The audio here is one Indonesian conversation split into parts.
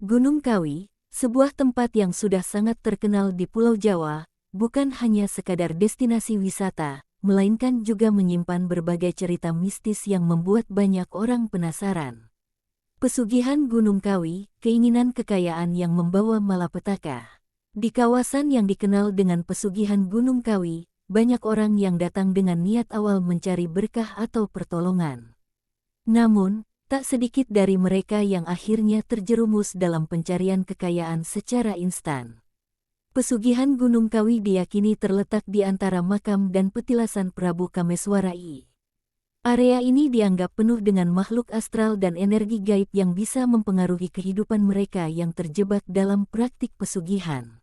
Gunung Kawi, sebuah tempat yang sudah sangat terkenal di Pulau Jawa, bukan hanya sekadar destinasi wisata, melainkan juga menyimpan berbagai cerita mistis yang membuat banyak orang penasaran. Pesugihan Gunung Kawi, keinginan kekayaan yang membawa malapetaka. Di kawasan yang dikenal dengan pesugihan Gunung Kawi, banyak orang yang datang dengan niat awal mencari berkah atau pertolongan. Namun, tak sedikit dari mereka yang akhirnya terjerumus dalam pencarian kekayaan secara instan. Pesugihan Gunung Kawi diyakini terletak di antara makam dan petilasan Prabu Kameswara I. Area ini dianggap penuh dengan makhluk astral dan energi gaib yang bisa mempengaruhi kehidupan mereka yang terjebak dalam praktik pesugihan.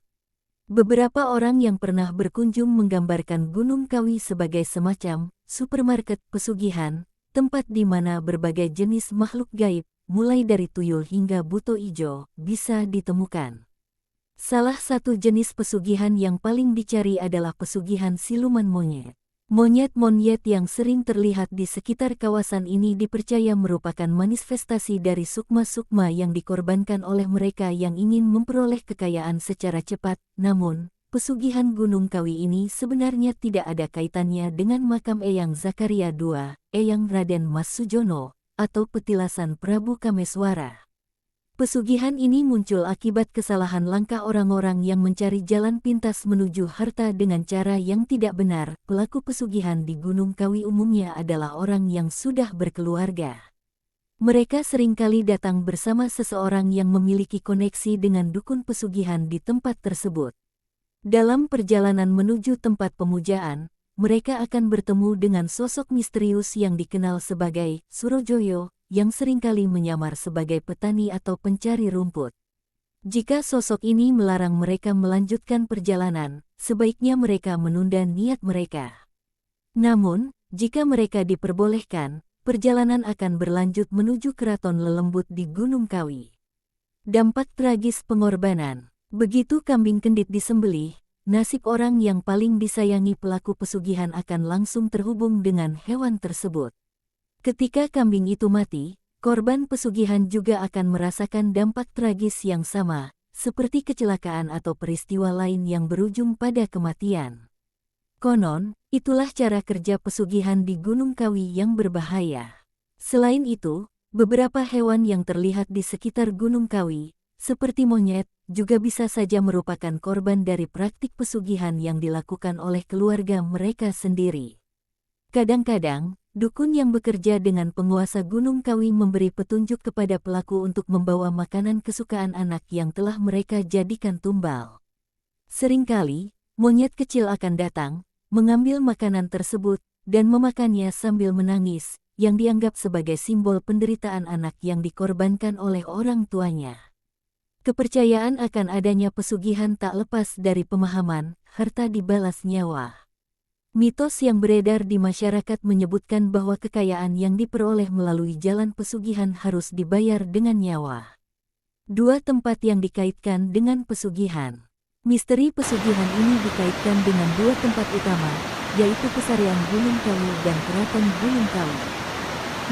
Beberapa orang yang pernah berkunjung menggambarkan Gunung Kawi sebagai semacam supermarket pesugihan, tempat di mana berbagai jenis makhluk gaib, mulai dari tuyul hingga buto ijo, bisa ditemukan. Salah satu jenis pesugihan yang paling dicari adalah pesugihan siluman monyet. Monyet-monyet yang sering terlihat di sekitar kawasan ini dipercaya merupakan manifestasi dari sukma-sukma yang dikorbankan oleh mereka yang ingin memperoleh kekayaan secara cepat. Namun, pesugihan Gunung Kawi ini sebenarnya tidak ada kaitannya dengan makam Eyang Zakaria II, Eyang Raden Mas Sujono, atau petilasan Prabu Kameswara. Pesugihan ini muncul akibat kesalahan langkah orang-orang yang mencari jalan pintas menuju harta dengan cara yang tidak benar. Pelaku pesugihan di Gunung Kawi umumnya adalah orang yang sudah berkeluarga. Mereka seringkali datang bersama seseorang yang memiliki koneksi dengan dukun pesugihan di tempat tersebut. Dalam perjalanan menuju tempat pemujaan, mereka akan bertemu dengan sosok misterius yang dikenal sebagai Surojoyo, yang seringkali menyamar sebagai petani atau pencari rumput. Jika sosok ini melarang mereka melanjutkan perjalanan, sebaiknya mereka menunda niat mereka. Namun, jika mereka diperbolehkan, perjalanan akan berlanjut menuju keraton lelembut di Gunung Kawi. Dampak tragis pengorbanan. Begitu kambing kendit disembelih, nasib orang yang paling disayangi pelaku pesugihan akan langsung terhubung dengan hewan tersebut. Ketika kambing itu mati, korban pesugihan juga akan merasakan dampak tragis yang sama, seperti kecelakaan atau peristiwa lain yang berujung pada kematian. Konon, itulah cara kerja pesugihan di Gunung Kawi yang berbahaya. Selain itu, beberapa hewan yang terlihat di sekitar Gunung Kawi, seperti monyet, juga bisa saja merupakan korban dari praktik pesugihan yang dilakukan oleh keluarga mereka sendiri. Kadang-kadang, dukun yang bekerja dengan penguasa Gunung Kawi memberi petunjuk kepada pelaku untuk membawa makanan kesukaan anak yang telah mereka jadikan tumbal. Seringkali, monyet kecil akan datang, mengambil makanan tersebut, dan memakannya sambil menangis, yang dianggap sebagai simbol penderitaan anak yang dikorbankan oleh orang tuanya. Kepercayaan akan adanya pesugihan tak lepas dari pemahaman, harta dibalas nyawa. Mitos yang beredar di masyarakat menyebutkan bahwa kekayaan yang diperoleh melalui jalan pesugihan harus dibayar dengan nyawa. Dua tempat yang dikaitkan dengan pesugihan. Misteri pesugihan ini dikaitkan dengan dua tempat utama, yaitu Pesarian Gunung Kawi dan Keraton Gunung Kawi.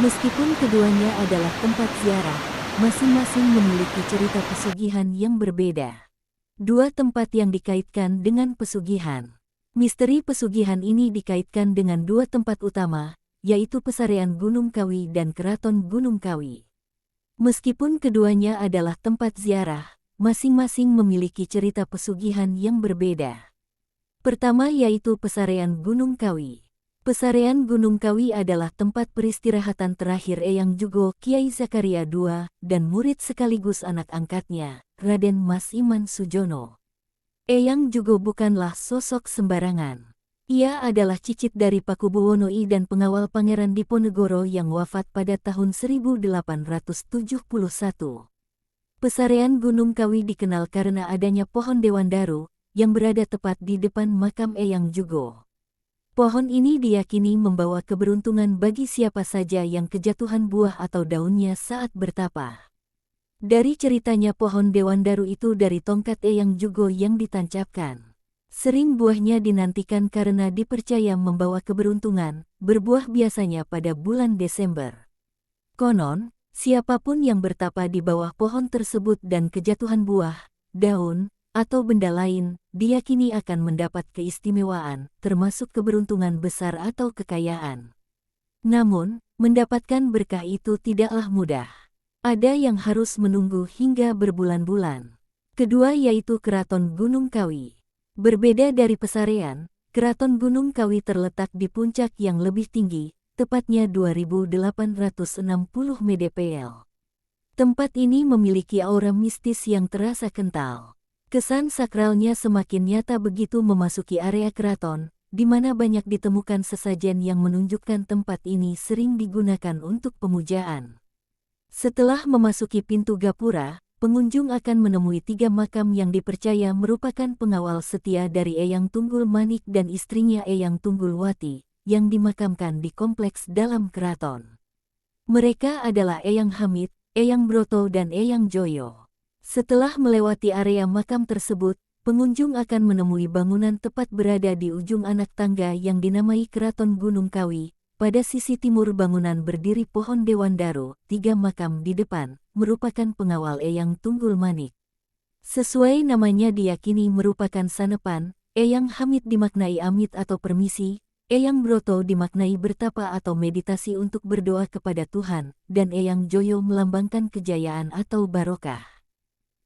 Meskipun keduanya adalah tempat ziarah, masing-masing memiliki cerita pesugihan yang berbeda. Dua tempat yang dikaitkan dengan pesugihan. Misteri pesugihan ini dikaitkan dengan dua tempat utama, yaitu Pesarian Gunung Kawi dan Keraton Gunung Kawi. Meskipun keduanya adalah tempat ziarah, masing-masing memiliki cerita pesugihan yang berbeda. Pertama yaitu Pesarian Gunung Kawi. Pesarian Gunung Kawi adalah tempat peristirahatan terakhir Eyang Jugo Kiai Zakaria II dan murid sekaligus anak angkatnya, Raden Mas Iman Sujono. Eyang Jugo bukanlah sosok sembarangan. Ia adalah cicit dari Pakubuwono I dan pengawal Pangeran Diponegoro yang wafat pada tahun 1871. Pesarian Gunung Kawi dikenal karena adanya pohon dewandaru yang berada tepat di depan makam Eyang Jugo. Pohon ini diyakini membawa keberuntungan bagi siapa saja yang kejatuhan buah atau daunnya saat bertapa. Dari ceritanya pohon dewandaru itu dari tongkat Eyang Jugo yang ditancapkan. Sering buahnya dinantikan karena dipercaya membawa keberuntungan, berbuah biasanya pada bulan Desember. Konon, Siapapun yang bertapa di bawah pohon tersebut dan kejatuhan buah, daun, atau benda lain, diyakini akan mendapat keistimewaan, termasuk keberuntungan besar atau kekayaan. Namun, mendapatkan berkah itu tidaklah mudah. Ada yang harus menunggu hingga berbulan-bulan. Kedua yaitu Keraton Gunung Kawi. Berbeda dari Pesarean, Keraton Gunung Kawi terletak di puncak yang lebih tinggi, tepatnya 2860 mdpl. Tempat ini memiliki aura mistis yang terasa kental. Kesan sakralnya semakin nyata begitu memasuki area keraton, di mana banyak ditemukan sesajen yang menunjukkan tempat ini sering digunakan untuk pemujaan. Setelah memasuki pintu gapura, pengunjung akan menemui 3 makam yang dipercaya merupakan pengawal setia dari Eyang Tunggul Manik dan istrinya Eyang Tunggul Wati, yang dimakamkan di kompleks dalam keraton. Mereka adalah Eyang Hamid, Eyang Broto dan Eyang Joyo. Setelah melewati area makam tersebut, pengunjung akan menemui bangunan tepat berada di ujung anak tangga yang dinamai Keraton Gunung Kawi. Pada sisi timur bangunan berdiri pohon Dewan Daro, 3 makam di depan, merupakan pengawal Eyang Tunggul Manik. Sesuai namanya diyakini merupakan sanepan, Eyang Hamid dimaknai amit atau permisi, Eyang Broto dimaknai bertapa atau meditasi untuk berdoa kepada Tuhan, dan Eyang Joyo melambangkan kejayaan atau barokah.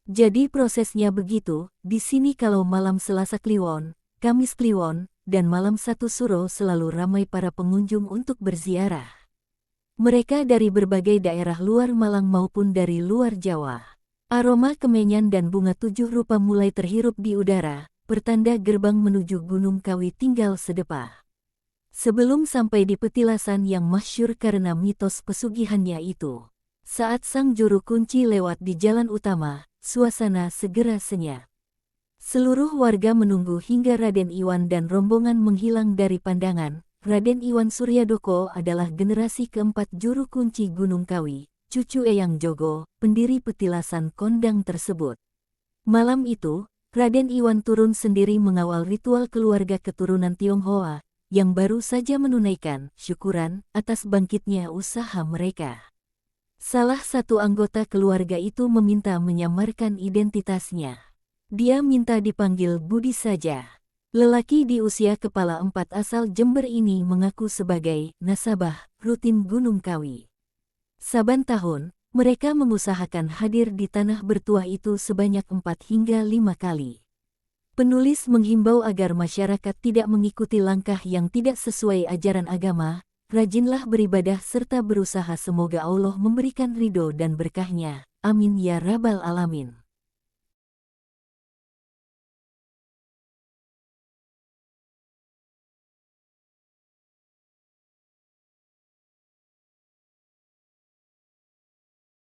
Jadi prosesnya begitu, di sini kalau malam Selasa Kliwon, Kamis Kliwon, dan malam 1 Suro selalu ramai para pengunjung untuk berziarah. Mereka dari berbagai daerah luar Malang maupun dari luar Jawa. Aroma kemenyan dan bunga 7 rupa mulai terhirup di udara, pertanda gerbang menuju Gunung Kawi tinggal sedepah. Sebelum sampai di petilasan yang masyhur karena mitos pesugihannya itu. Saat sang juru kunci lewat di jalan utama, suasana segera senyap. Seluruh warga menunggu hingga Raden Iwan dan rombongan menghilang dari pandangan. Raden Iwan Suryadoko adalah generasi keempat juru kunci Gunung Kawi, cucu Eyang Jogo, pendiri petilasan kondang tersebut. Malam itu, Raden Iwan turun sendiri mengawal ritual keluarga keturunan Tionghoa, yang baru saja menunaikan syukuran atas bangkitnya usaha mereka. Salah satu anggota keluarga itu meminta menyamarkan identitasnya. Dia minta dipanggil Budi saja. Lelaki di usia kepala 4 asal Jember ini mengaku sebagai nasabah rutin Gunung Kawi. Saban tahun, mereka mengusahakan hadir di tanah bertuah itu sebanyak 4 hingga 5 kali. Penulis menghimbau agar masyarakat tidak mengikuti langkah yang tidak sesuai ajaran agama, rajinlah beribadah serta berusaha semoga Allah memberikan ridho dan berkahnya. Amin ya Rabbal Alamin.